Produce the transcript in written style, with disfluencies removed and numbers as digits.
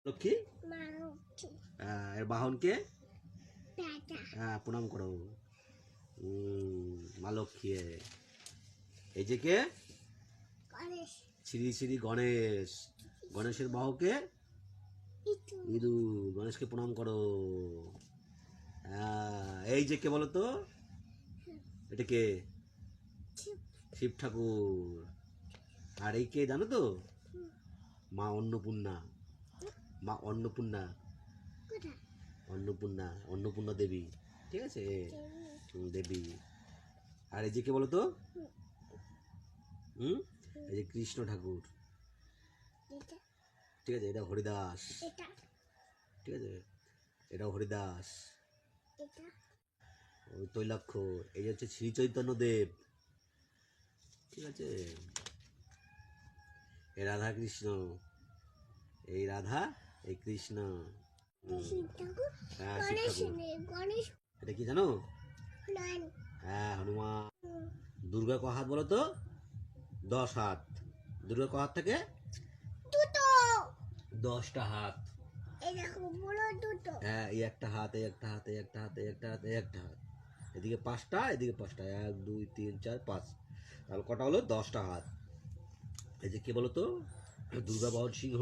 লক্ষ্মী এর বাহনকে প্রণাম করো। মা লক্ষ্মী। এই যে কে? শ্রী শ্রী গণেশ। গণেশের বাহকে ইদু। গণেশকে প্রণাম করো। এই যে কে বলো তো? এটা কে? শিব ঠাকুর। আর এই কে জানো তো? মা অন্নপূর্ণা। মা অন্নপূর্ণা। অন্নপূর্ণা অন্নপূর্ণা দেবী। ঠিক আছে, দেবী। আর এই যে কে বলো তো? এই যে কৃষ্ণ ঠাকুর। ঠিক আছে, এটা হরিদাস। ঠিক আছে, এটা হরিদাস। ওই তৈলাক্ষ। এই যে হচ্ছে শ্রী চৈতন্য দেব। ঠিক আছে, এই রাধা কৃষ্ণ। এই রাধা, এই কৃষ্ণ। হ্যাঁ, শিব ঠাকুর। এটা কি জানো? হ্যাঁ, হনুমান। দুর্গা ক হাত বলো তো? 10 হাত। দুর্গা ক হাত থাকে? 10টা হাত। হ্যাঁ, এই একটা হাত, এই একটা হাত, এই একটা হাত, এই একটা হাত, এই একটা হাত। এদিকে 5টা, এদিকে 5টা। 1 2 3 4 5। তাহলে কটা হলো? 10টা হাত। এই যে কে বলো তো? দুর্গা বাহন সিংহ।